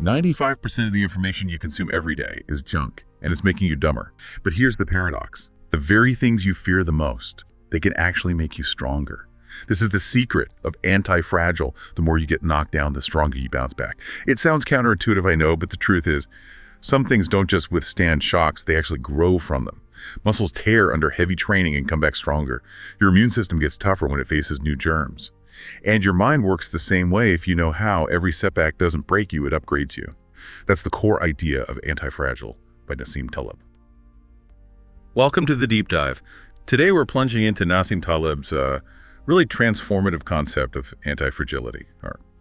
95% of the information you consume every day is junk, and it's making you dumber. But here's the paradox. The very things you fear the most, they can actually make you stronger. This is the secret of anti-fragile. The more you get knocked down, the stronger you bounce back. It sounds counterintuitive, I know, but the truth is, some things don't just withstand shocks, they actually grow from them. Muscles tear under heavy training and come back stronger. Your immune system gets tougher when it faces new germs. And your mind works the same way if you know how. Every setback doesn't break you, it upgrades you. That's the core idea of Antifragile by Nassim Taleb. Welcome to the Deep Dive. Today we're plunging into Nassim Taleb's really transformative concept of antifragility,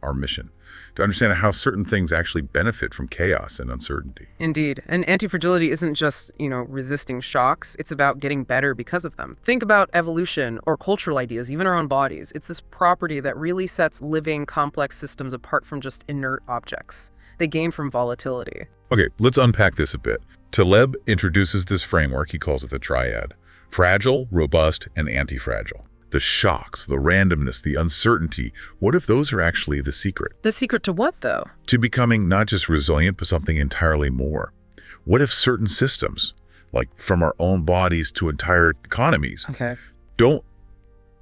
our mission, to understand how certain things actually benefit from chaos and uncertainty. Indeed. And antifragility isn't just, resisting shocks. It's about getting better because of them. Think about evolution or cultural ideas, even our own bodies. It's this property that really sets living, complex systems apart from just inert objects. They gain from volatility. Okay, let's unpack this a bit. Taleb introduces this framework, he calls it the triad: fragile, robust, and antifragile. The shocks, the randomness, the uncertainty, what if those are actually the secret? The secret to what, though? To becoming not just resilient, but something entirely more. What if certain systems, like from our own bodies to entire economies, don't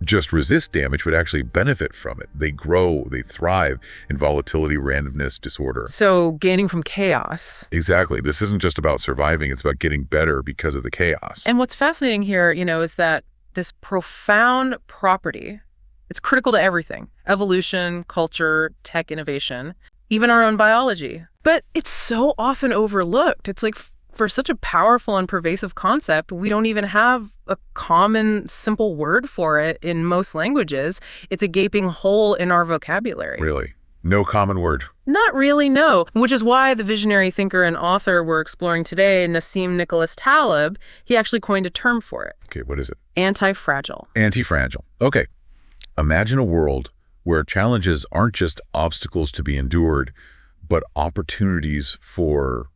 just resist damage, but actually benefit from it? They grow, they thrive in volatility, randomness, disorder. So gaining from chaos. Exactly. This isn't just about surviving, it's about getting better because of the chaos. And what's fascinating here, is that this profound property, it's critical to everything: evolution, culture, tech innovation, even our own biology. But it's so often overlooked. It's like, for such a powerful and pervasive concept, we don't even have a common, simple word for it in most languages. It's a gaping hole in our vocabulary. Really? No common word? Not really, no. Which is why the visionary thinker and author we're exploring today, Nassim Taleb, he actually coined a term for it. Okay, what is it? Antifragile. Antifragile. Okay. Imagine a world where challenges aren't just obstacles to be endured, but opportunities for,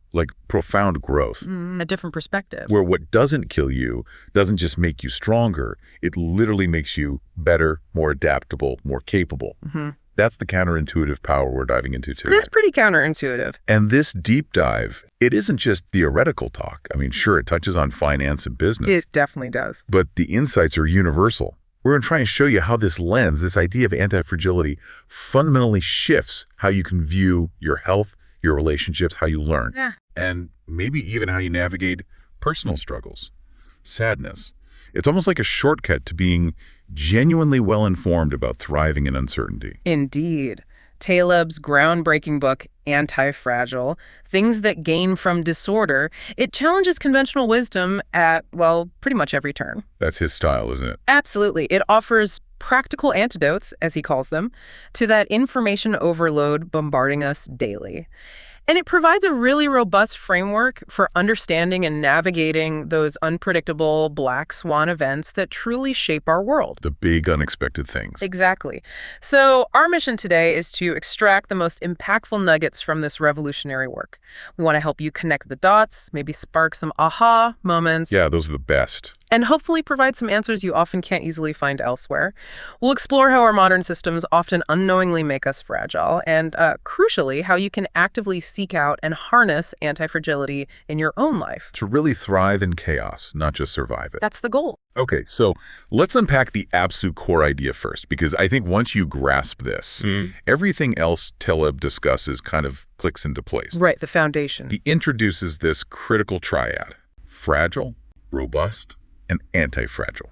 profound growth. A different perspective. Where what doesn't kill you doesn't just make you stronger, it literally makes you better, more adaptable, more capable. That's the counterintuitive power we're diving into today. It is pretty counterintuitive. And this deep dive, it isn't just theoretical talk. I mean, sure, it touches on finance and business. It definitely does. But the insights are universal. We're going to try and show you how this lens, this idea of antifragility, fundamentally shifts how you can view your health, your relationships, how you learn. And maybe even how you navigate personal struggles, sadness. It's almost like a shortcut to being genuinely well-informed about thriving in uncertainty. Indeed. Taleb's groundbreaking book, Antifragile, Things That Gain from Disorder, it challenges conventional wisdom at, pretty much every turn. That's his style, isn't it? Absolutely. It offers practical antidotes, as he calls them, to that information overload bombarding us daily. And it provides a really robust framework for understanding and navigating those unpredictable black swan events that truly shape our world. The big unexpected things. Exactly. So our mission today is to extract the most impactful nuggets from this revolutionary work. We want to help you connect the dots, maybe spark some aha moments. Yeah, those are the best. And hopefully provide some answers you often can't easily find elsewhere. We'll explore how our modern systems often unknowingly make us fragile, and crucially, how you can actively seek out and harness antifragility in your own life. To really thrive in chaos, not just survive it. That's the goal. Okay, so let's unpack the absolute core idea first, because I think once you grasp this, everything else Taleb discusses kind of clicks into place. Right, the foundation. He introduces this critical triad: fragile, robust, and antifragile.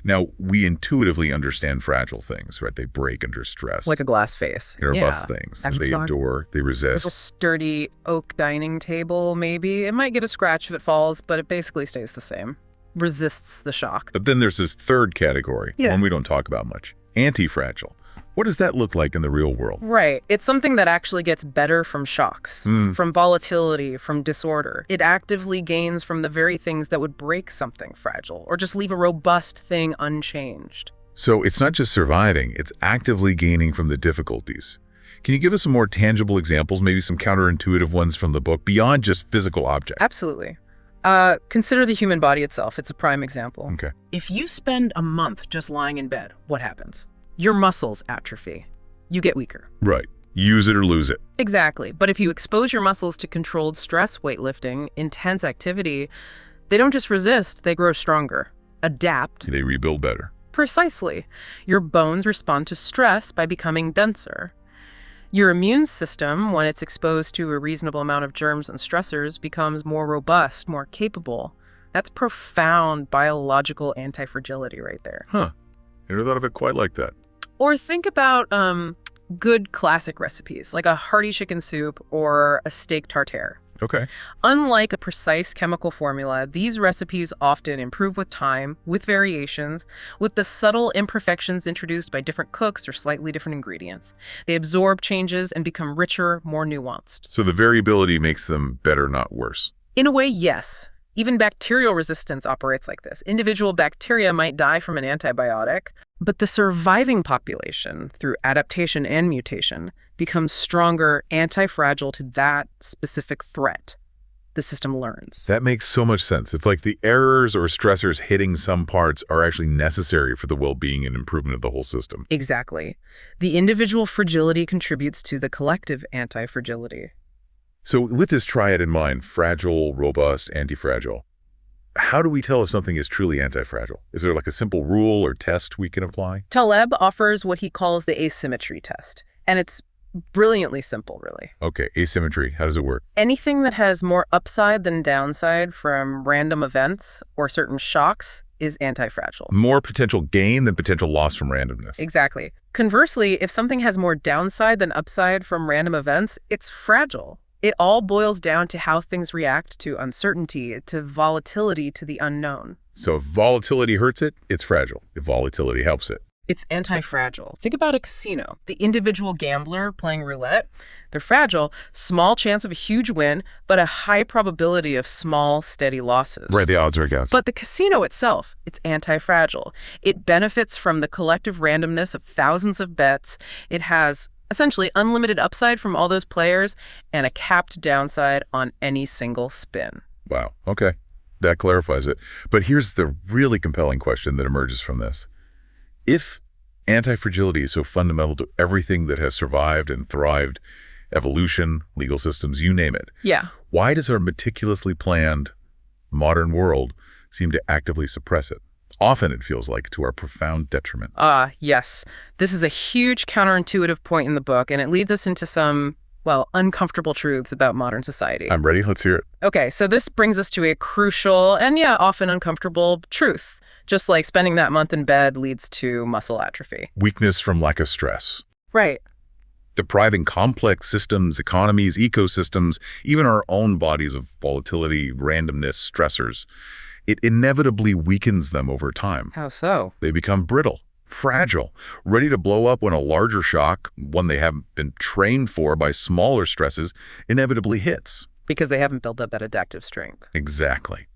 Now, we intuitively understand fragile things, right? They break under stress. Like a glass vase. Robust things. They endure, they resist. Like a sturdy oak dining table, maybe. It might get a scratch if it falls, but it basically stays the same. Resists the shock. But then there's this third category, one we don't talk about much: antifragile. What does that look like in the real world? Right. It's something that actually gets better from shocks, from volatility, from disorder. It actively gains from the very things that would break something fragile or just leave a robust thing unchanged. So it's not just surviving, it's actively gaining from the difficulties. Can you give us some more tangible examples, maybe some counterintuitive ones from the book, beyond just physical objects? Absolutely. Consider the human body itself. It's a prime example. Okay. If you spend a month just lying in bed, what happens? Your muscles atrophy. You get weaker. Right. Use it or lose it. Exactly. But if you expose your muscles to controlled stress weightlifting, intense activity, they don't just resist, they grow stronger. Adapt. They rebuild better. Precisely. Your bones respond to stress by becoming denser. Your immune system, when it's exposed to a reasonable amount of germs and stressors, becomes more robust, more capable. That's profound biological anti-fragility right there. Huh. Never thought of it quite like that. Or think about good classic recipes, like a hearty chicken soup or a steak tartare. Okay. Unlike a precise chemical formula, these recipes often improve with time, with variations, with the subtle imperfections introduced by different cooks or slightly different ingredients. They absorb changes and become richer, more nuanced. So the variability makes them better, not worse. In a way, yes. Even bacterial resistance operates like this. Individual bacteria might die from an antibiotic, but the surviving population, through adaptation and mutation, becomes stronger, anti-fragile to that specific threat. The system learns. That makes so much sense. It's like the errors or stressors hitting some parts are actually necessary for the well-being and improvement of the whole system. Exactly. The individual fragility contributes to the collective anti-fragility. So with this triad in mind, fragile, robust, anti-fragile, how do we tell if something is truly anti-fragile? Is there like a simple rule or test we can apply? Taleb offers what he calls the asymmetry test, and it's brilliantly simple, really. Okay, asymmetry, how does it work? Anything that has more upside than downside from random events or certain shocks is anti-fragile. More potential gain than potential loss from randomness. Exactly. Conversely, if something has more downside than upside from random events, it's fragile. It all boils down to how things react to uncertainty, to volatility, to the unknown. So if volatility hurts it, it's fragile. If volatility helps it. It's anti-fragile. Think about a casino. The individual gambler playing roulette, they're fragile, small chance of a huge win, but a high probability of small, steady losses. Right, the odds are against. But the casino itself, it's anti-fragile. It benefits from the collective randomness of thousands of bets. It has essentially unlimited upside from all those players and a capped downside on any single spin. Wow, okay. That clarifies it. But here's the really compelling question that emerges from this. If anti-fragility is so fundamental to everything that has survived and thrived, evolution, legal systems, you name it, Yeah. why does our meticulously planned modern world seem to actively suppress it? Often it feels like to our profound detriment. Yes. This is a huge counterintuitive point in the book, and it leads us into some, well, uncomfortable truths about modern society. I'm ready. Let's hear it. Okay, so this brings us to a crucial and, often uncomfortable truth. Just like spending that month in bed leads to muscle atrophy. Weakness from lack of stress. Right. Depriving complex systems, economies, ecosystems, even our own bodies of volatility, randomness, stressors. It inevitably weakens them over time. How so? They become brittle, fragile, ready to blow up when a larger shock, one they haven't been trained for by smaller stresses, inevitably hits. Because they haven't built up that adaptive strength. Exactly.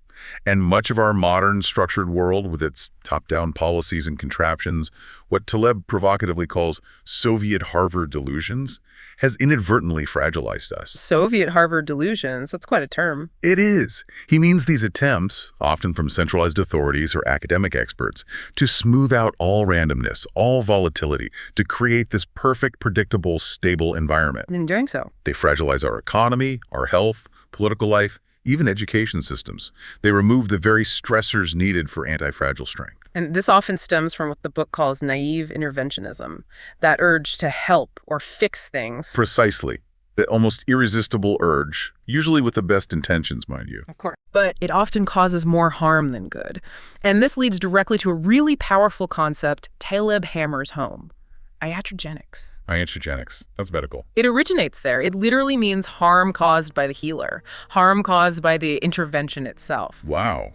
And much of our modern structured world, with its top-down policies and contraptions, what Taleb provocatively calls Soviet Harvard delusions, has inadvertently fragilized us. Soviet Harvard delusions, that's quite a term. It is. He means these attempts, often from centralized authorities or academic experts, to smooth out all randomness, all volatility, to create this perfect, predictable, stable environment. And in doing so, They fragilize our economy, our health, political life, even education systems. They remove the very stressors needed for anti-fragile strength. and this often stems from what the book calls naive interventionism, that urge to help or fix things. Precisely. The almost irresistible urge, usually with the best intentions, mind you. Of course. But it often causes more harm than good. And this leads directly to a really powerful concept Taleb hammers home: iatrogenics. Iatrogenics. That's medical. It originates there. It literally means harm caused by the healer, harm caused by the intervention itself. Wow.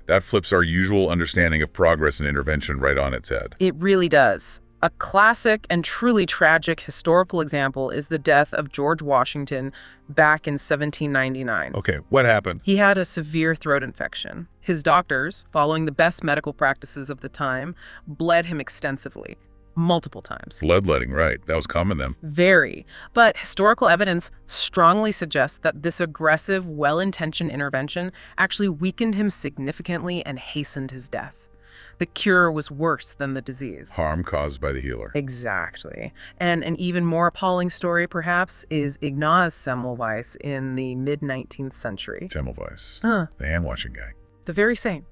That flips our usual understanding of progress and intervention right on its head. It really does. A classic and truly tragic historical example is the death of George Washington back in 1799. Okay, what happened? He had a severe throat infection. His doctors, following the best medical practices of the time, bled him extensively, multiple times. Bloodletting, right. That was common then. Very. But historical evidence strongly suggests that this aggressive, well-intentioned intervention actually weakened him significantly and hastened his death. The cure was worse than the disease. Harm caused by the healer. Exactly. And an even more appalling story, perhaps, is Ignaz Semmelweis in the mid-19th century. Semmelweis, the hand-washing guy. The very same.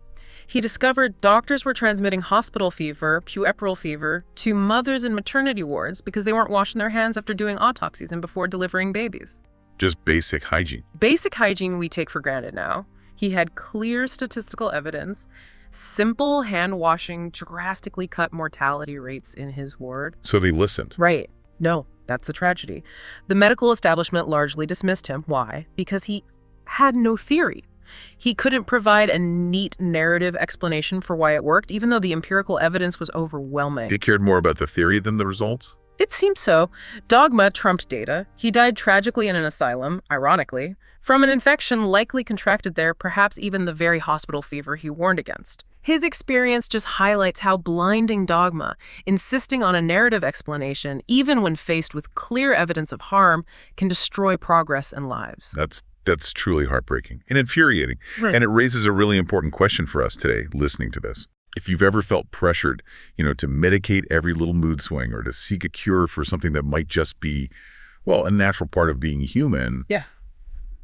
He discovered doctors were transmitting hospital fever, puerperal fever, to mothers in maternity wards because they weren't washing their hands after doing autopsies and before delivering babies. Just basic hygiene. Basic hygiene we take for granted now. He had clear statistical evidence. Simple hand washing drastically cut mortality rates in his ward. So they listened. Right. No, that's the tragedy. The medical establishment largely dismissed him. Why? Because he had no theory. He couldn't provide a neat narrative explanation for why it worked, even though the empirical evidence was overwhelming. They cared more about the theory than the results? It seemed so. Dogma trumped data. He died tragically in an asylum, ironically, from an infection likely contracted there, perhaps even the very hospital fever he warned against. His experience just highlights how blinding dogma, insisting on a narrative explanation, even when faced with clear evidence of harm, can destroy progress and lives. That's truly heartbreaking and infuriating. Right. And it raises a really important question for us today, listening to this. If you've ever felt pressured, to medicate every little mood swing or to seek a cure for something that might just be, well, a natural part of being human, Yeah.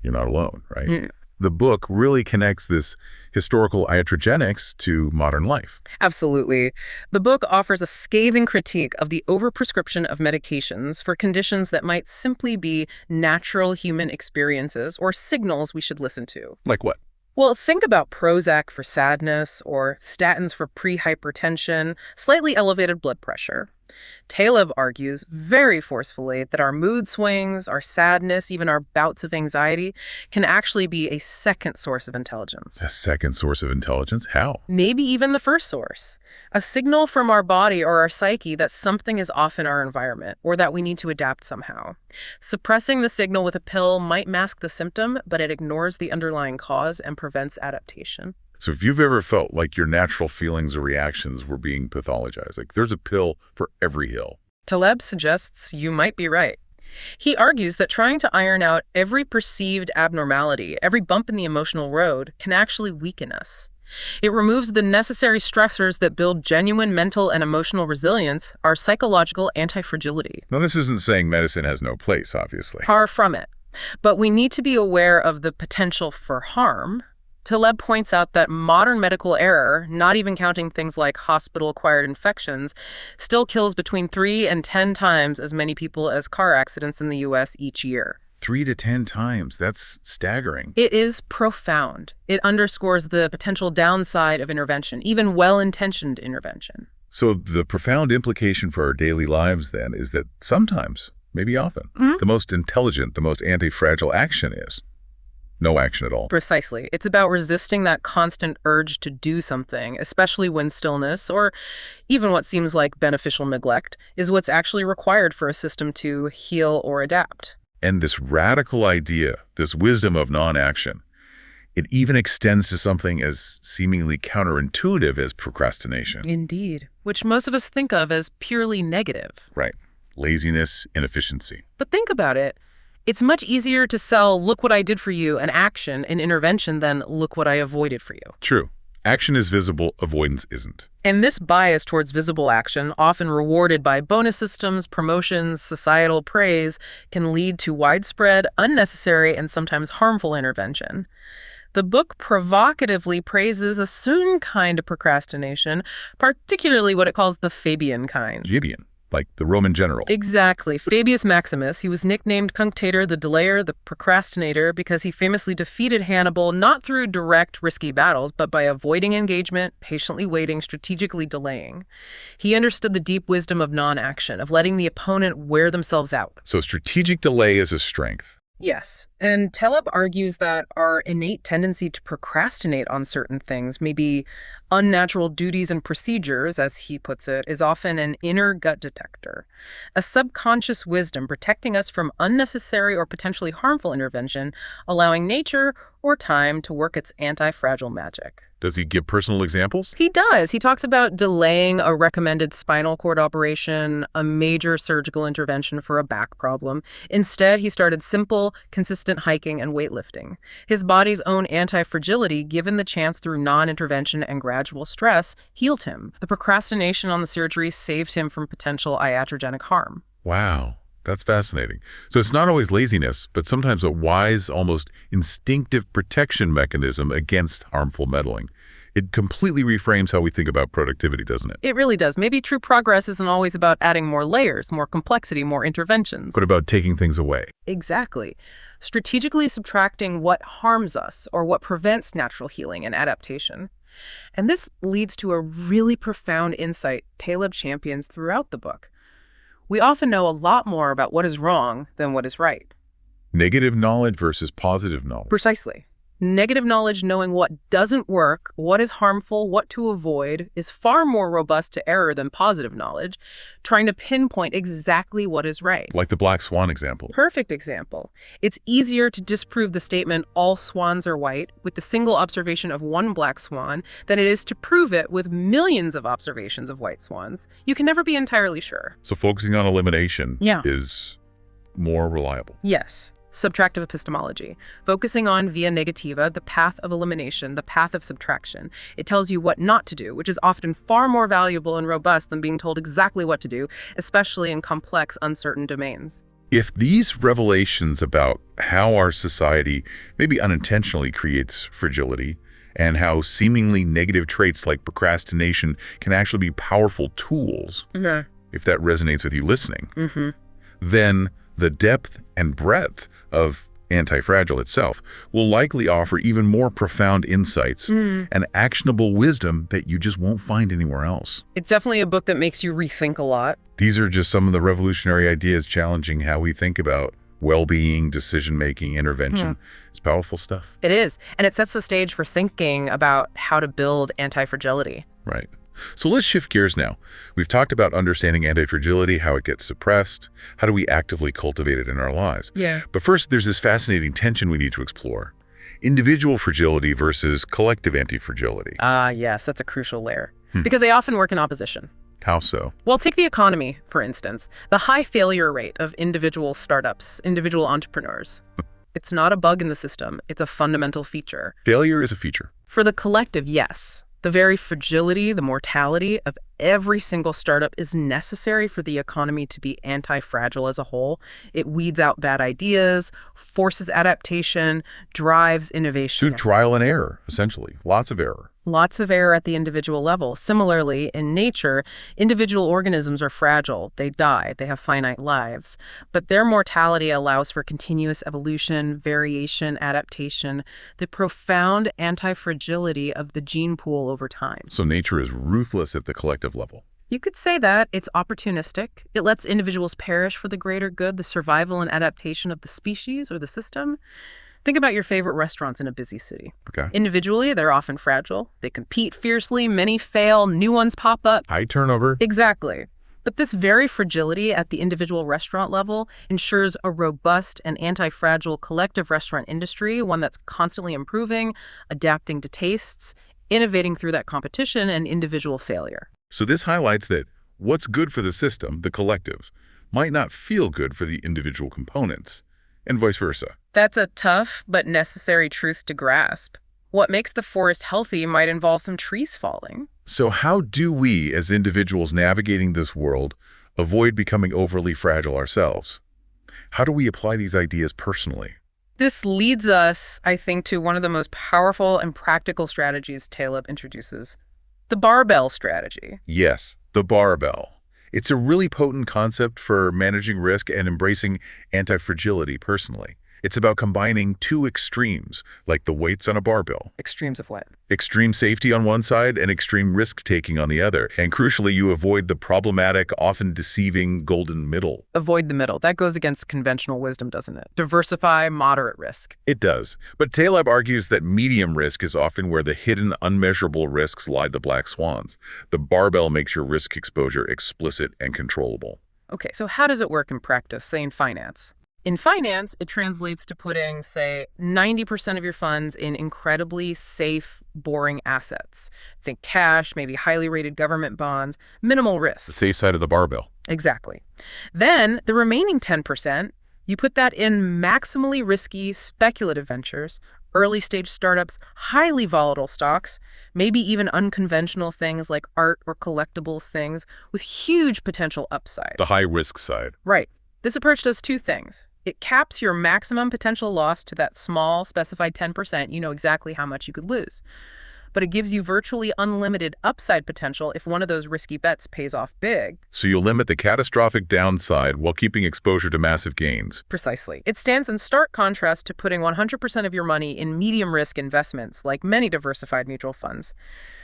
you're not alone, right? The book really connects this historical iatrogenics to modern life. Absolutely. The book offers a scathing critique of the overprescription of medications for conditions that might simply be natural human experiences or signals we should listen to. Like what? Well, think about Prozac for sadness or statins for pre-hypertension, slightly elevated blood pressure. Taleb argues very forcefully that our mood swings, our sadness, even our bouts of anxiety can actually be a second source of intelligence. A second source of intelligence? How? Maybe even the first source. A signal from our body or our psyche that something is off in our environment or that we need to adapt somehow. Suppressing the signal with a pill might mask the symptom, but it ignores the underlying cause and prevents adaptation. So if you've ever felt like your natural feelings or reactions were being pathologized, like there's a pill for every ill. Taleb suggests you might be right. He argues that trying to iron out every perceived abnormality, every bump in the emotional road, can actually weaken us. It removes the necessary stressors that build genuine mental and emotional resilience, our psychological antifragility. Now, this isn't saying medicine has no place, obviously. Far from it. But we need to be aware of the potential for harm. Taleb points out that modern medical error, not even counting things like hospital-acquired infections, still kills between 3 and 10 times as many people as car accidents in the U.S. each year. 3 to 10 times. That's staggering. It is profound. It underscores the potential downside of intervention, even well-intentioned intervention. So the profound implication for our daily lives, then, is that sometimes, maybe often, the most intelligent, the most anti-fragile action is no action at all. Precisely. It's about resisting that constant urge to do something, especially when stillness, or even what seems like beneficial neglect, is what's actually required for a system to heal or adapt. And this radical idea, this wisdom of non-action, it even extends to something as seemingly counterintuitive as procrastination. Indeed. Which most of us think of as purely negative. Right. Laziness, inefficiency. But think about it. It's much easier to sell, look what I did for you, an action, an intervention, than look what I avoided for you. True. Action is visible, avoidance isn't. And this bias towards visible action, often rewarded by bonus systems, promotions, societal praise, can lead to widespread, unnecessary, and sometimes harmful intervention. The book provocatively praises a certain kind of procrastination, particularly what it calls the Fabian kind. Fabian, like the Roman general. Exactly. Fabius Maximus. He was nicknamed Cunctator, the delayer, the procrastinator, because he famously defeated Hannibal not through direct, risky battles, but by avoiding engagement, patiently waiting, strategically delaying. He understood the deep wisdom of non-action, of letting the opponent wear themselves out. So strategic delay is a strength. Yes, and Taleb argues that our innate tendency to procrastinate on certain things, maybe unnatural duties and procedures, as he puts it, is often an inner gut detector, a subconscious wisdom protecting us from unnecessary or potentially harmful intervention, allowing nature or time to work its anti-fragile magic. Does he give personal examples? He does. He talks about delaying a recommended spinal cord operation, a major surgical intervention for a back problem. Instead, he started simple, consistent hiking and weightlifting. His body's own anti-fragility, given the chance through non-intervention and gradual stress, healed him. The procrastination on the surgery saved him from potential iatrogenic harm. Wow, that's fascinating. So it's not always laziness, but sometimes a wise, almost instinctive protection mechanism against harmful meddling. It completely reframes how we think about productivity, doesn't it? It really does. Maybe true progress isn't always about adding more layers, more complexity, more interventions. But about taking things away. Exactly. Strategically subtracting what harms us or what prevents natural healing and adaptation. And this leads to a really profound insight Taleb champions throughout the book. We often know a lot more about what is wrong than what is right. Negative knowledge versus positive knowledge. Precisely. Negative knowledge, knowing what doesn't work, what is harmful, what to avoid, is far more robust to error than positive knowledge, trying to pinpoint exactly what is right. Like the black swan example. Perfect example. It's easier to disprove the statement, all swans are white, with the single observation of one black swan than it is to prove it with millions of observations of white swans. You can never be entirely sure. So focusing on elimination Yeah. is more reliable. Yes. Subtractive epistemology, focusing on via negativa, the path of elimination, the path of subtraction. It tells you what not to do, which is often far more valuable and robust than being told exactly what to do, especially in complex, uncertain domains. If these revelations about how our society maybe unintentionally creates fragility and how seemingly negative traits like procrastination can actually be powerful tools, if that resonates with you listening, then the depth and breadth of Antifragile itself will likely offer even more profound insights and actionable wisdom that you just won't find anywhere else. It's definitely a book that makes you rethink a lot. These are just some of the revolutionary ideas challenging how we think about well-being, decision-making, intervention. It's powerful stuff. It is, and it sets the stage for thinking about how to build anti-fragility. Right. So let's shift gears now. We've talked about understanding antifragility, how it gets suppressed, how do we actively cultivate it in our lives. Yeah. But first, there's this fascinating tension we need to explore. Individual fragility versus collective antifragility. Yes, that's a crucial layer. Because they often work in opposition. How so? Well, take the economy, for instance. The high failure rate of individual startups, individual entrepreneurs. It's not a bug in the system. It's a fundamental feature. Failure is a feature. For the collective, yes. The very fragility, the mortality of every single startup is necessary for the economy to be anti-fragile as a whole. It weeds out bad ideas, forces adaptation, drives innovation. Through trial and error, essentially. Lots of error. Lots of error at the individual level. Similarly, in nature, individual organisms are fragile. They die. They have finite lives. But their mortality allows for continuous evolution, variation, adaptation, the profound anti-fragility of the gene pool over time. So nature is ruthless at the collective level. You could say that. It's opportunistic. It lets individuals perish for the greater good, the survival and adaptation of the species or the system. Think about your favorite restaurants in a busy city. Okay. Individually, they're often fragile. They compete fiercely, many fail, new ones pop up. High turnover. Exactly. But this very fragility at the individual restaurant level ensures a robust and anti-fragile collective restaurant industry, one that's constantly improving, adapting to tastes, innovating through that competition and individual failure. So this highlights that what's good for the system, the collective, might not feel good for the individual components, and vice versa. That's a tough but necessary truth to grasp. What makes the forest healthy might involve some trees falling. So how do we, as individuals navigating this world, avoid becoming overly fragile ourselves? How do we apply these ideas personally? This leads us, I think, to one of the most powerful and practical strategies Taleb introduces, the barbell strategy. Yes, the barbell. It's a really potent concept for managing risk and embracing anti-fragility personally. It's about combining two extremes, like the weights on a barbell. Extremes of what? Extreme safety on one side and extreme risk-taking on the other. And crucially, you avoid the problematic, often deceiving golden middle. Avoid the middle. That goes against conventional wisdom, doesn't it? Diversify, moderate risk. It does. But Taleb argues that medium risk is often where the hidden, unmeasurable risks lie, the black swans. The barbell makes your risk exposure explicit and controllable. Okay, so how does it work in practice, say in finance? In finance, it translates to putting, say, 90% of your funds in incredibly safe, boring assets. Think cash, maybe highly rated government bonds, minimal The risk. safe side of the barbell. Exactly. Then the remaining 10%, you put that in maximally risky speculative ventures, early stage startups, highly volatile stocks, maybe even unconventional things like art or collectibles things with huge potential upside. The high risk side. Right. This approach does two things. It caps your maximum potential loss to that small specified 10%. You know exactly how much you could lose. But it gives you virtually unlimited upside potential if one of those risky bets pays off big. So you'll limit the catastrophic downside while keeping exposure to massive gains. Precisely. It stands in stark contrast to putting 100% of your money in medium risk investments like many diversified mutual funds.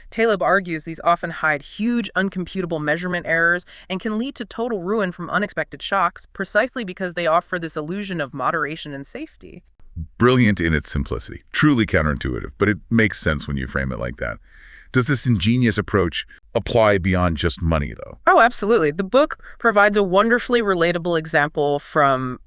Taleb argues these often hide huge uncomputable measurement errors and can lead to total ruin from unexpected shocks precisely because they offer this illusion of moderation and safety. Brilliant in its simplicity. Truly counterintuitive, but it makes sense when you frame it like that. Does this ingenious approach apply beyond just money, though? Oh, absolutely. The book provides a wonderfully relatable example from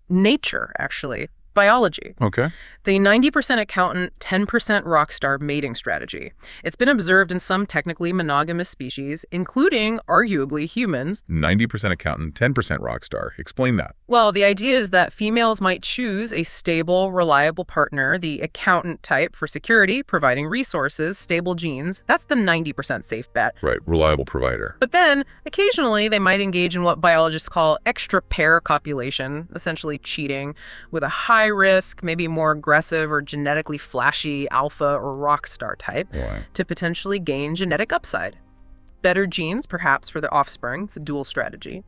nature, actually. Biology. Okay. The 90% accountant, 10% rock star mating strategy. It's been observed in some technically monogamous species, including, arguably, humans. 90% accountant, 10% rock star. Explain that. Well, the idea is that females might choose a stable, reliable partner, the accountant type for security, providing resources, stable genes. That's the 90% safe bet. Right, reliable provider. But then, occasionally, they might engage in what biologists call extra pair copulation, essentially cheating, with a high risk, maybe more aggressive or genetically flashy alpha or rock star type Why? to potentially gain genetic upside. Better genes, perhaps, for the offspring. It's a dual strategy.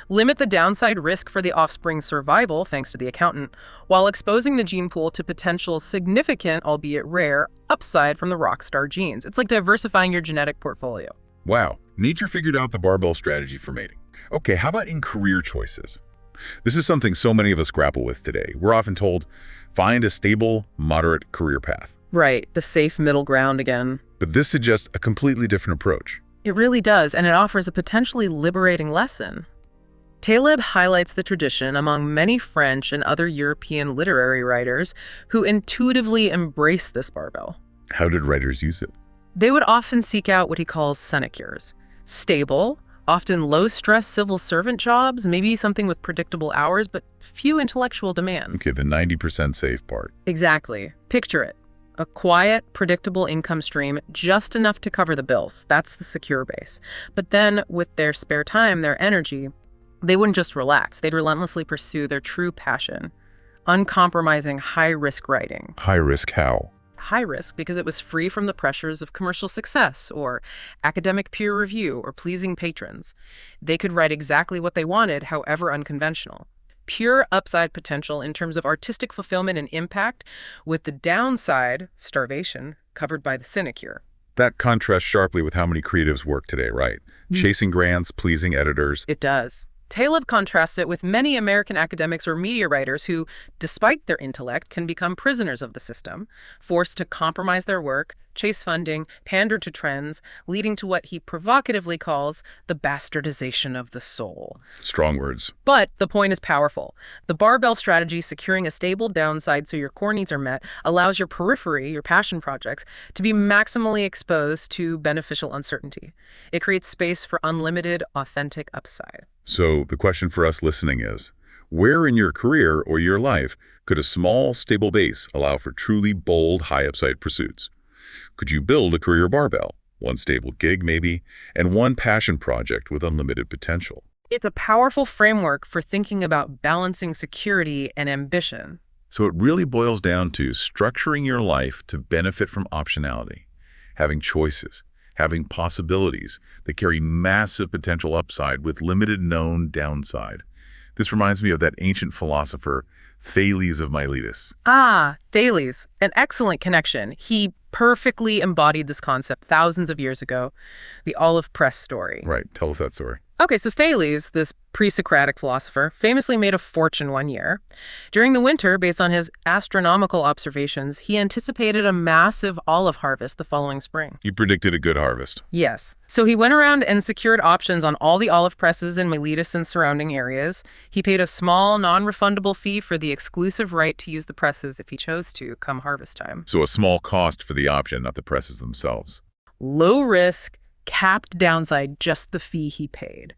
Limit the downside risk for the offspring's survival, thanks to the accountant, while exposing the gene pool to potential significant, albeit rare, upside from the rock star genes. It's like diversifying your genetic portfolio. Wow. Nature figured out the barbell strategy for mating. Okay, how about in career choices? This is something so many of us grapple with today. We're often told, find a stable, moderate career path. Right, the safe middle ground again. But this suggests a completely different approach. It really does, and it offers a potentially liberating lesson. Taleb highlights the tradition among many French and other European literary writers who intuitively embrace this barbell. How did writers use it? They would often seek out what he calls sinecures, stable, often low-stress civil servant jobs, maybe something with predictable hours, but few intellectual demands. Okay, the 90% safe part. Exactly. Picture it. A quiet, predictable income stream, just enough to cover the bills. That's the secure base. But then, with their spare time, their energy, they wouldn't just relax. They'd relentlessly pursue their true passion, uncompromising high-risk writing. High risk how? High risk because it was free from the pressures of commercial success or academic peer review or pleasing patrons. They could write exactly what they wanted, however unconventional. Pure upside potential in terms of artistic fulfillment and impact, with the downside, starvation, covered by the sinecure. That contrasts sharply with how many creatives work today, right? Chasing grants, pleasing editors. It does. Taleb contrasts it with many American academics or media writers who, despite their intellect, can become prisoners of the system, forced to compromise their work, chase funding, pander to trends, leading to what he provocatively calls the bastardization of the soul. Strong words. But the point is powerful. The barbell strategy, securing a stable downside so your core needs are met, allows your periphery, your passion projects, to be maximally exposed to beneficial uncertainty. It creates space for unlimited, authentic upside. So the question for us listening is, where in your career or your life could a small, stable base allow for truly bold, high upside pursuits? Could you build a career barbell, one stable gig maybe, and one passion project with unlimited potential? It's a powerful framework for thinking about balancing security and ambition. So it really boils down to structuring your life to benefit from optionality, having choices, having possibilities that carry massive potential upside with limited known downside. This reminds me of that ancient philosopher, Thales of Miletus. Ah, Thales, an excellent connection. He perfectly embodied this concept thousands of years ago, the olive press story. Right, tell us that story. Okay, so Thales, this pre-Socratic philosopher, famously made a fortune one year. During the winter, based on his astronomical observations, he anticipated a massive olive harvest the following spring. He predicted a good harvest. Yes. So he went around and secured options on all the olive presses in Miletus and surrounding areas. He paid a small, non-refundable fee for the exclusive right to use the presses if he chose to, come harvest time. So a small cost for the option, not the presses themselves. Low risk, capped downside, just the fee he paid.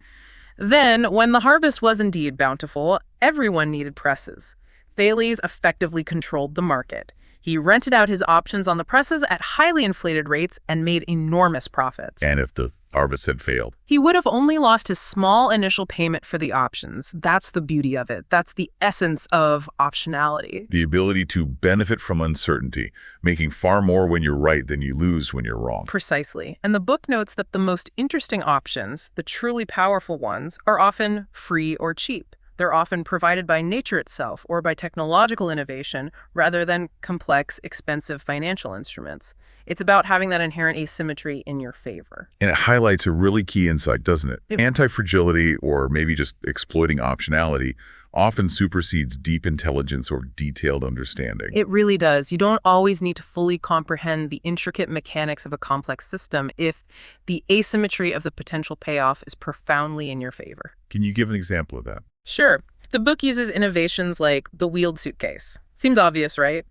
Then, when the harvest was indeed bountiful, everyone needed presses. Thales effectively controlled the market. He rented out his options on the presses at highly inflated rates and made enormous profits. And if the harvest had failed? He would have only lost his small initial payment for the options. That's the beauty of it. That's the essence of optionality. The ability to benefit from uncertainty, making far more when you're right than you lose when you're wrong. Precisely. And the book notes that the most interesting options, the truly powerful ones, are often free or cheap. They're often provided by nature itself or by technological innovation rather than complex, expensive financial instruments. It's about having that inherent asymmetry in your favor. And it highlights a really key insight, doesn't it? Antifragility, or maybe just exploiting optionality, often supersedes deep intelligence or detailed understanding. It really does. You don't always need to fully comprehend the intricate mechanics of a complex system if the asymmetry of the potential payoff is profoundly in your favor. Can you give an example of that? Sure. The book uses innovations like the wheeled suitcase. Seems obvious, right?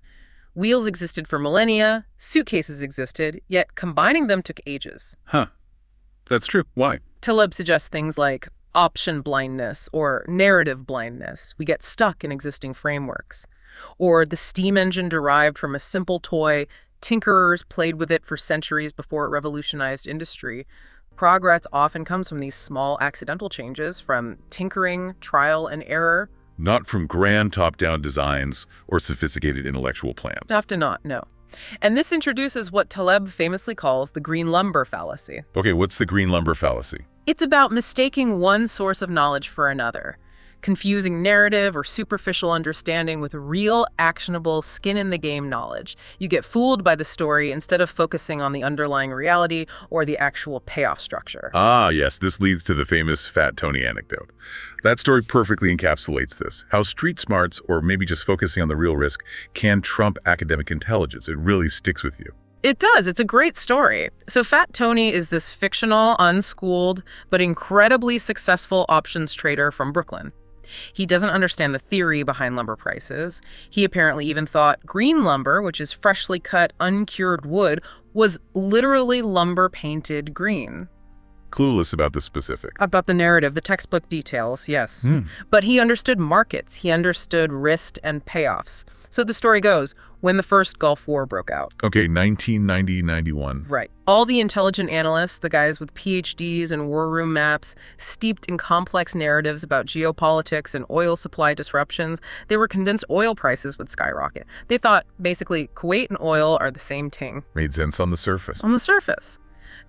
Wheels existed for millennia, suitcases existed, yet combining them took ages. Huh. That's true. Why? Taleb suggests things like option blindness or narrative blindness. We get stuck in existing frameworks. Or the steam engine derived from a simple toy. Tinkerers played with it for centuries before it revolutionized industry. Progress often comes from these small accidental changes, from tinkering, trial, and error. Not from grand top-down designs or sophisticated intellectual plans. Often not, no. And this introduces what Taleb famously calls the green lumber fallacy. Okay, what's the green lumber fallacy? It's about mistaking one source of knowledge for another, confusing narrative or superficial understanding with real, actionable, skin-in-the-game knowledge. You get fooled by the story instead of focusing on the underlying reality or the actual payoff structure. Ah, yes, this leads to the famous Fat Tony anecdote. That story perfectly encapsulates this. How street smarts, or maybe just focusing on the real risk, can trump academic intelligence. It really sticks with you. It does. It's a great story. So Fat Tony is this fictional, unschooled, but incredibly successful options trader from Brooklyn. He doesn't understand the theory behind lumber prices. He apparently even thought green lumber, which is freshly cut, uncured wood, was literally lumber painted green. Clueless about the specifics. About the narrative, the textbook details, yes. But he understood markets. He understood risk and payoffs. So the story goes, when the first Gulf War broke out. Okay, 1990-91. Right. All the intelligent analysts, the guys with PhDs and war room maps, steeped in complex narratives about geopolitics and oil supply disruptions, they were convinced oil prices would skyrocket. They thought, basically, Kuwait and oil are the same thing. Made sense on the surface. On the surface.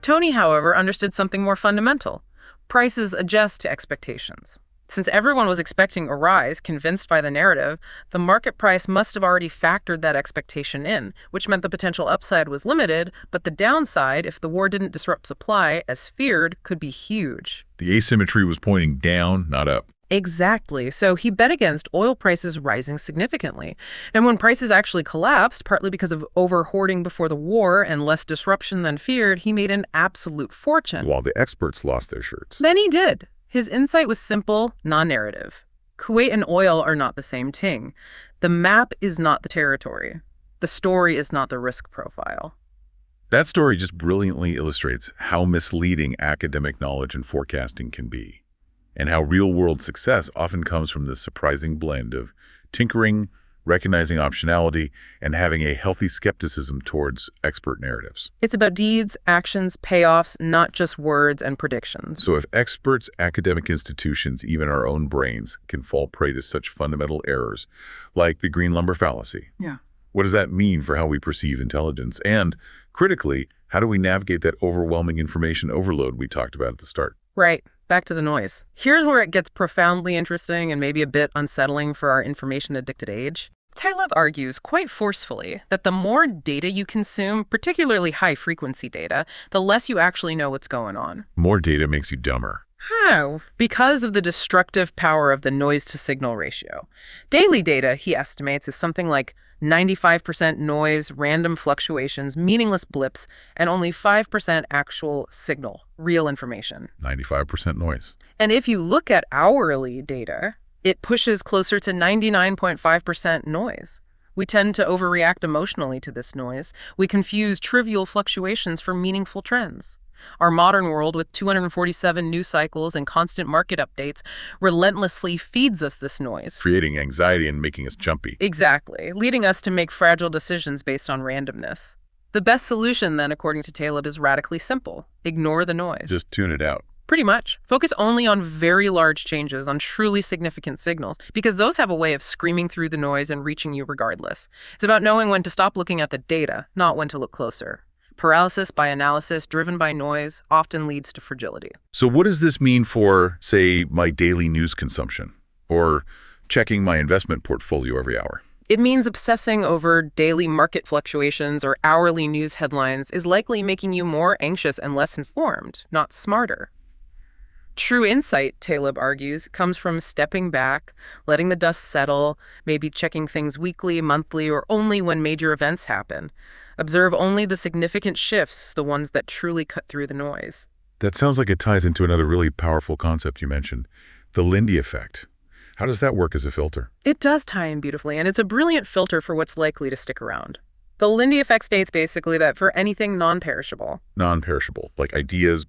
Tony, however, understood something more fundamental. Prices adjust to expectations. Since everyone was expecting a rise, convinced by the narrative, the market price must have already factored that expectation in, which meant the potential upside was limited, but the downside, if the war didn't disrupt supply, as feared, could be huge. The asymmetry was pointing down, not up. Exactly. So he bet against oil prices rising significantly. And when prices actually collapsed, partly because of over-hoarding before the war and less disruption than feared, he made an absolute fortune. While the experts lost their shirts. Then he did. His insight was simple, non-narrative. Kuwait and oil are not the same thing. The map is not the territory. The story is not the risk profile. That story just brilliantly illustrates how misleading academic knowledge and forecasting can be, and how real-world success often comes from this surprising blend of tinkering, recognizing optionality, and having a healthy skepticism towards expert narratives. It's about deeds, actions, payoffs, not just words and predictions. So if experts, academic institutions, even our own brains, can fall prey to such fundamental errors, like the green lumber fallacy, what does that mean for how we perceive intelligence? And, critically, how do we navigate that overwhelming information overload we talked about at the start? Right. Back to the noise. Here's where it gets profoundly interesting and maybe a bit unsettling for our information-addicted age. Taleb argues quite forcefully that the more data you consume, particularly high-frequency data, the less you actually know what's going on. More data makes you dumber. How? Because of the destructive power of the noise-to-signal ratio. Daily data, he estimates, is something like 95% noise, random fluctuations, meaningless blips, and only 5% actual signal, real information. 95% noise. And if you look at hourly data, it pushes closer to 99.5% noise. We tend to overreact emotionally to this noise. We confuse trivial fluctuations for meaningful trends. Our modern world, with 247 news cycles and constant market updates, relentlessly feeds us this noise. Creating anxiety and making us jumpy. Exactly, leading us to make fragile decisions based on randomness. The best solution, then, according to Taleb, is radically simple. Ignore the noise. Just tune it out. Pretty much. Focus only on very large changes, on truly significant signals, because those have a way of screaming through the noise and reaching you regardless. It's about knowing when to stop looking at the data, not when to look closer. Paralysis by analysis driven by noise often leads to fragility. So what does this mean for, say, my daily news consumption or checking my investment portfolio every hour? It means obsessing over daily market fluctuations or hourly news headlines is likely making you more anxious and less informed, not smarter. True insight, Taleb argues, comes from stepping back, letting the dust settle, maybe checking things weekly, monthly, or only when major events happen. Observe only the significant shifts, the ones that truly cut through the noise. That sounds like it ties into another really powerful concept you mentioned, the Lindy effect. How does that work as a filter? It does tie in beautifully, and it's a brilliant filter for what's likely to stick around. The Lindy effect states basically that for anything non-perishable, Non-perishable, like ideas,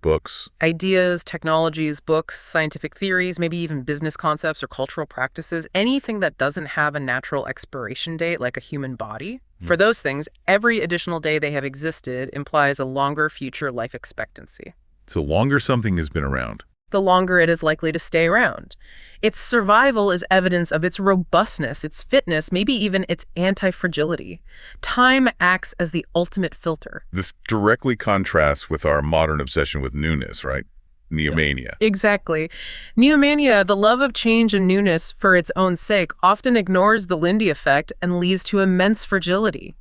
technologies, books, scientific theories, maybe even business concepts or cultural practices, anything that doesn't have a natural expiration date like a human body, for those things, every additional day they have existed implies a longer future life expectancy. So longer something has been around. The longer it is likely to stay around. Its survival is evidence of its robustness, its fitness, maybe even its anti-fragility. Time acts as the ultimate filter. This directly contrasts with our modern obsession with newness, right? Neomania. Exactly. Neomania, the love of change and newness for its own sake, often ignores the Lindy effect and leads to immense fragility.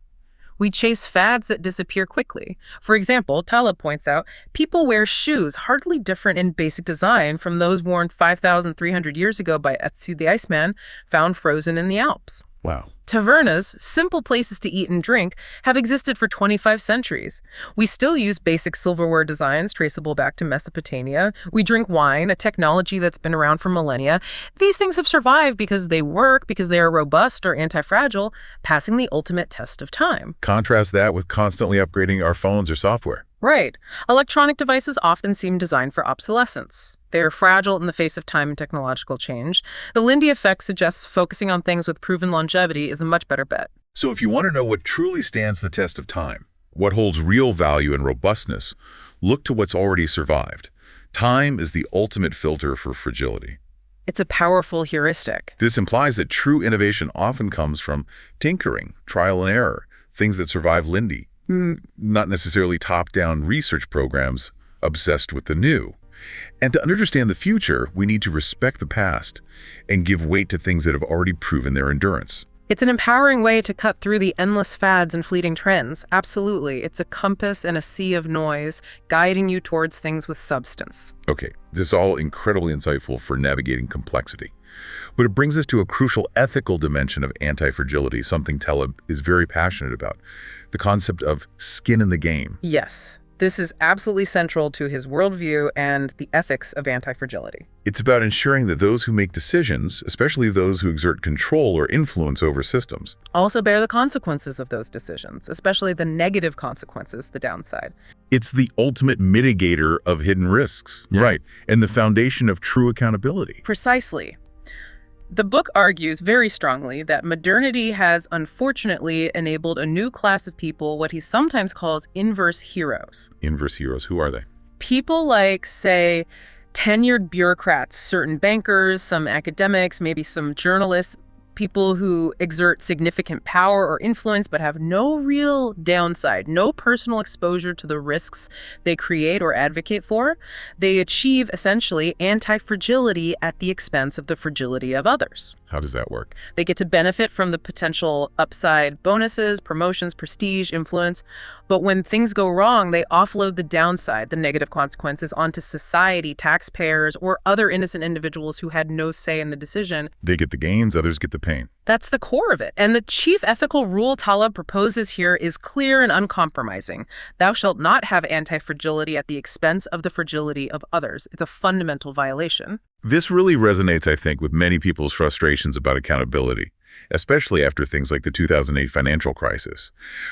We chase fads that disappear quickly. For example, Taleb points out, people wear shoes hardly different in basic design from those worn 5,300 years ago by Ötzi the Iceman, found frozen in the Alps. Wow. Tavernas, simple places to eat and drink, have existed for 25 centuries. We still use basic silverware designs traceable back to Mesopotamia. We drink wine, a technology that's been around for millennia. These things have survived because they work, because they are robust or anti-fragile, passing the ultimate test of time. Contrast that with constantly upgrading our phones or software. Right. Electronic devices often seem designed for obsolescence. They are fragile in the face of time and technological change. The Lindy effect suggests focusing on things with proven longevity is a much better bet. So if you want to know what truly stands the test of time, what holds real value and robustness, look to what's already survived. Time is the ultimate filter for fragility. It's a powerful heuristic. This implies that true innovation often comes from tinkering, trial and error, things that survive Lindy. Not necessarily top-down research programs obsessed with the new. And to understand the future, we need to respect the past and give weight to things that have already proven their endurance. It's an empowering way to cut through the endless fads and fleeting trends. Absolutely. It's a compass and a sea of noise, guiding you towards things with substance. Okay, this is all incredibly insightful for navigating complexity. But it brings us to a crucial ethical dimension of anti-fragility, something Taleb is very passionate about. The concept of skin in the game. Yes, this is absolutely central to his worldview and the ethics of anti-fragility. It's about ensuring that those who make decisions, especially those who exert control or influence over systems, also bear the consequences of those decisions, especially the negative consequences, the downside. It's the ultimate mitigator of hidden risks, right? And the foundation of true accountability. Precisely. The book argues very strongly that modernity has unfortunately enabled a new class of people, what he sometimes calls inverse heroes. Inverse heroes, who are they? People like, say, tenured bureaucrats, certain bankers, some academics, maybe some journalists, people who exert significant power or influence but have no real downside, no personal exposure to the risks they create or advocate for. They achieve essentially anti-fragility at the expense of the fragility of others. How does that work? They get to benefit from the potential upside bonuses, promotions, prestige, influence. But when things go wrong, they offload the downside, the negative consequences, onto society, taxpayers, or other innocent individuals who had no say in the decision. They get the gains, others get the pain. That's the core of it. And the chief ethical rule Taleb proposes here is clear and uncompromising. Thou shalt not have anti-fragility at the expense of the fragility of others. It's a fundamental violation. This really resonates, I think, with many people's frustrations about accountability, especially after things like the 2008 financial crisis,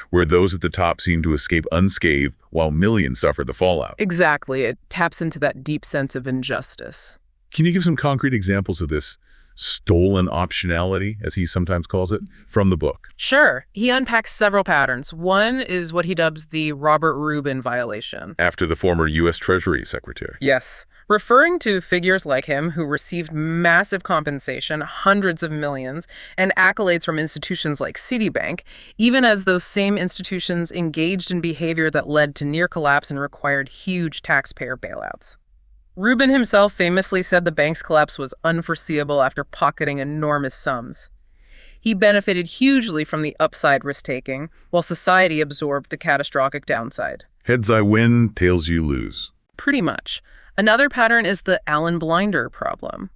where those at the top seem to escape unscathed while millions suffer the fallout. Exactly. It taps into that deep sense of injustice. Can you give some concrete examples of this stolen optionality, as he sometimes calls it, from the book? Sure. He unpacks several patterns. One is what he dubs the Robert Rubin violation. After the former U.S. Treasury Secretary. Yes. Referring to figures like him who received massive compensation, hundreds of millions, and accolades from institutions like Citibank, even as those same institutions engaged in behavior that led to near collapse and required huge taxpayer bailouts. Rubin himself famously said the bank's collapse was unforeseeable after pocketing enormous sums. He benefited hugely from the upside risk-taking, while society absorbed the catastrophic downside. Heads I win, tails you lose. Pretty much. Another pattern is the Alan Blinder problem.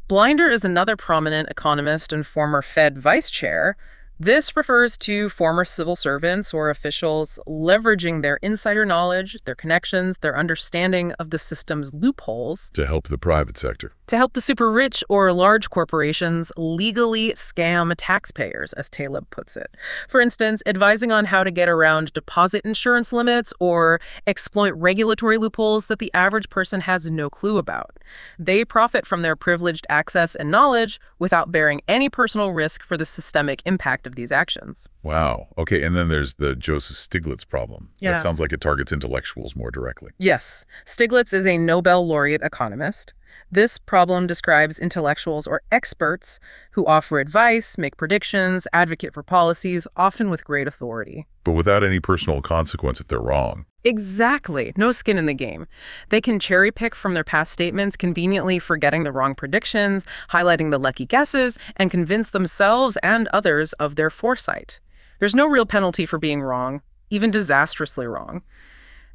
Blinder is another prominent economist and former Fed vice chair. This refers to former civil servants or officials leveraging their insider knowledge, their connections, their understanding of the system's loopholes To help the private sector. to help the super rich or large corporations legally scam taxpayers, as Taleb puts it. For instance, advising on how to get around deposit insurance limits or exploit regulatory loopholes that the average person has no clue about. They profit from their privileged access and knowledge without bearing any personal risk for the systemic impact of these actions. Wow. Okay, and then there's the Joseph Stiglitz problem. Yeah. That sounds like it targets intellectuals more directly. Yes, Stiglitz is a Nobel laureate economist. This problem describes intellectuals or experts who offer advice, make predictions, advocate for policies, often with great authority. But without any personal consequence if they're wrong. Exactly. No skin in the game. They can cherry pick from their past statements, conveniently forgetting the wrong predictions, highlighting the lucky guesses, and convince themselves and others of their foresight. There's no real penalty for being wrong, even disastrously wrong.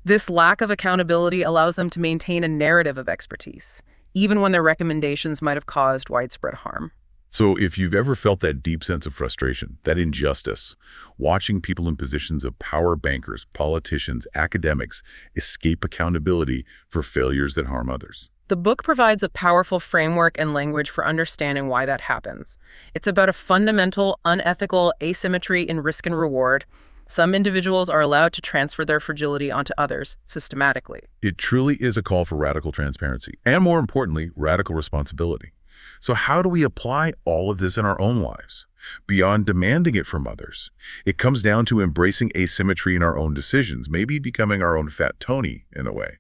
This lack of accountability allows them to maintain a narrative of expertise, even when their recommendations might have caused widespread harm. So if you've ever felt that deep sense of frustration, that injustice, watching people in positions of power, bankers, politicians, academics, escape accountability for failures that harm others. The book provides a powerful framework and language for understanding why that happens. It's about a fundamental, unethical asymmetry in risk and reward. Some individuals are allowed to transfer their fragility onto others systematically. It truly is a call for radical transparency, and more importantly, radical responsibility. So how do we apply all of this in our own lives? Beyond demanding it from others, it comes down to embracing asymmetry in our own decisions, maybe becoming our own fat Tony in a way.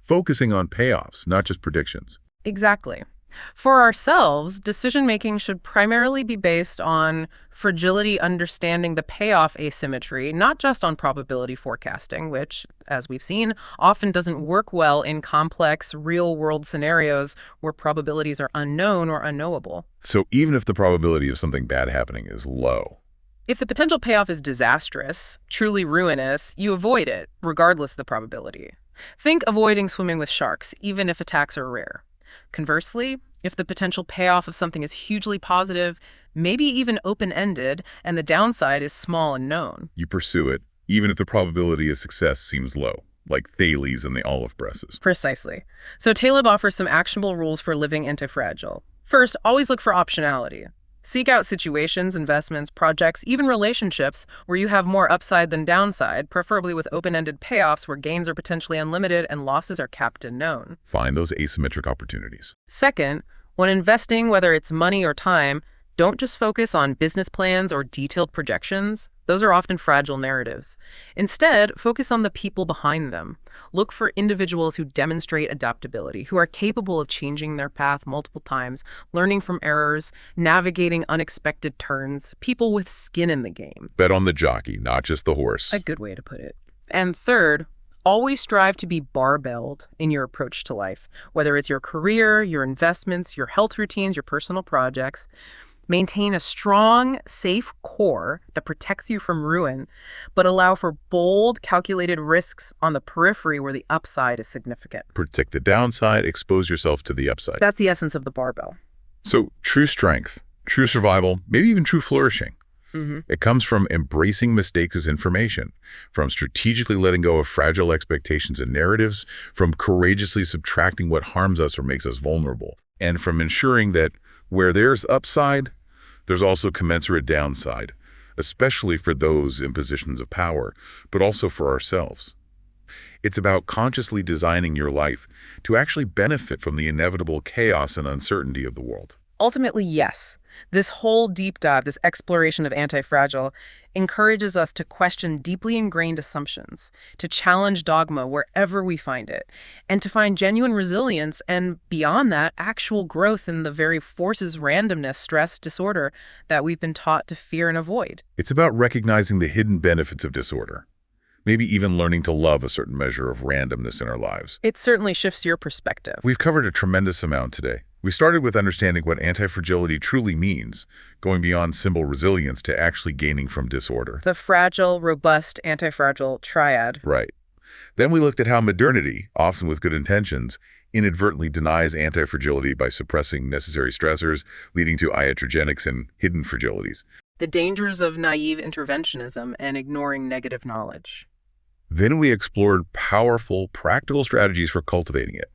Focusing on payoffs, not just predictions. Exactly. For ourselves, decision-making should primarily be based on fragility understanding the payoff asymmetry, not just on probability forecasting, which, as we've seen, often doesn't work well in complex, real-world scenarios where probabilities are unknown or unknowable. So even if the probability of something bad happening is low, If the potential payoff is disastrous, truly ruinous, you avoid it, regardless of the probability. Think avoiding swimming with sharks, even if attacks are rare. Conversely, if the potential payoff of something is hugely positive, maybe even open-ended, and the downside is small and known. you pursue it, even if the probability of success seems low, like Thales and the olive presses. Precisely. So Taleb offers some actionable rules for living antifragile. First, always look for optionality. Seek out situations, investments, projects, even relationships where you have more upside than downside, preferably with open-ended payoffs where gains are potentially unlimited and losses are capped and known. Find those asymmetric opportunities. Second, when investing, whether it's money or time, don't just focus on business plans or detailed projections. Those are often fragile narratives. Instead, focus on the people behind them. Look for individuals who demonstrate adaptability, who are capable of changing their path multiple times, learning from errors, navigating unexpected turns, people with skin in the game. Bet on the jockey, not just the horse. A good way to put it. And third, always strive to be barbelled in your approach to life, whether it's your career, your investments, your health routines, your personal projects. Maintain a strong, safe core that protects you from ruin, but allow for bold, calculated risks on the periphery where the upside is significant. Protect the downside, expose yourself to the upside. That's the essence of the barbell. So true strength, true survival, maybe even true flourishing. It comes from embracing mistakes as information, from strategically letting go of fragile expectations and narratives, from courageously subtracting what harms us or makes us vulnerable, and from ensuring that where there's upside, there's also commensurate downside, especially for those in positions of power, but also for ourselves. It's about consciously designing your life to actually benefit from the inevitable chaos and uncertainty of the world. Ultimately, yes. This whole deep dive, this exploration of Antifragile, encourages us to question deeply ingrained assumptions, to challenge dogma wherever we find it, and to find genuine resilience and, beyond that, actual growth in the very forces, randomness, stress, disorder that we've been taught to fear and avoid. It's about recognizing the hidden benefits of disorder, maybe even learning to love a certain measure of randomness in our lives. It certainly shifts your perspective. We've covered a tremendous amount today. We started with understanding what antifragility truly means, going beyond symbol resilience to actually gaining from disorder. The fragile, robust, antifragile triad. Right. Then we looked at how modernity, often with good intentions, inadvertently denies antifragility by suppressing necessary stressors, leading to iatrogenics and hidden fragilities. The dangers of naive interventionism and ignoring negative knowledge. Then we explored powerful, practical strategies for cultivating it.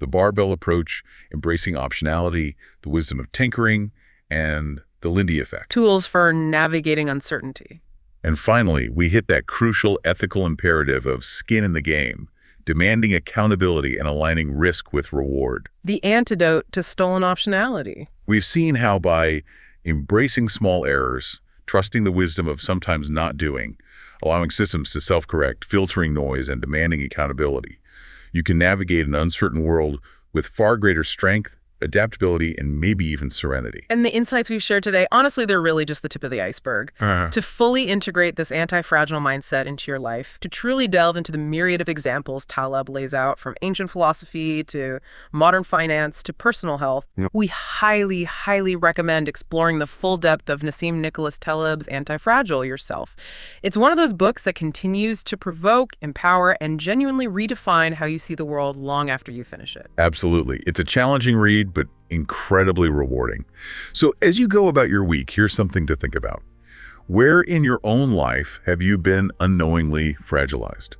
The barbell approach, embracing optionality, the wisdom of tinkering, and the Lindy effect. Tools for navigating uncertainty. And finally, we hit that crucial ethical imperative of skin in the game, demanding accountability and aligning risk with reward. The antidote to stolen optionality. We've seen how by embracing small errors, trusting the wisdom of sometimes not doing, allowing systems to self-correct, filtering noise, and demanding accountability, you can navigate an uncertain world with far greater strength, adaptability, and maybe even serenity. And the insights we've shared today, honestly, they're really just the tip of the iceberg. To fully integrate this anti-fragile mindset into your life, to truly delve into the myriad of examples Taleb lays out, from ancient philosophy to modern finance to personal health, we highly, highly recommend exploring the full depth of Nassim Taleb's Anti-Fragile yourself. It's one of those books that continues to provoke, empower, and genuinely redefine how you see the world long after you finish it. Absolutely. It's a challenging read, but incredibly rewarding. So as you go about your week, here's something to think about. Where in your own life have you been unknowingly fragilized?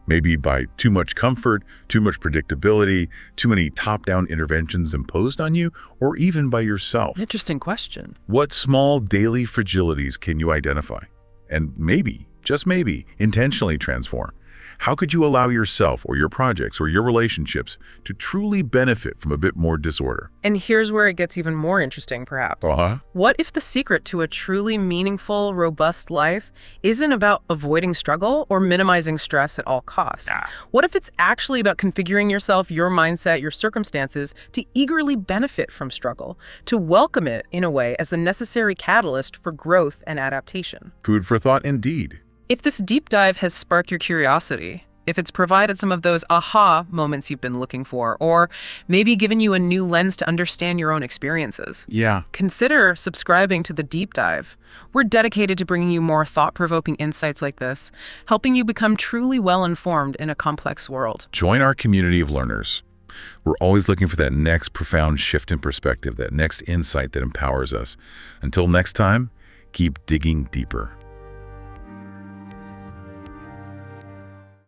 Maybe by too much comfort, too much predictability, too many top-down interventions imposed on you, or even by yourself. Interesting question. What small daily fragilities can you identify? And maybe, just maybe, intentionally transform. How could you allow yourself or your projects or your relationships to truly benefit from a bit more disorder? And here's where it gets even more interesting, perhaps. What if the secret to a truly meaningful, robust life isn't about avoiding struggle or minimizing stress at all costs? What if it's actually about configuring yourself, your mindset, your circumstances to eagerly benefit from struggle, to welcome it, in a way, as the necessary catalyst for growth and adaptation? Food for thought indeed. If this deep dive has sparked your curiosity, if it's provided some of those aha moments you've been looking for, or maybe given you a new lens to understand your own experiences, consider subscribing to the deep dive. We're dedicated to bringing you more thought-provoking insights like this, helping you become truly well-informed in a complex world. Join our community of learners. We're always looking for that next profound shift in perspective, that next insight that empowers us. Until next time, keep digging deeper.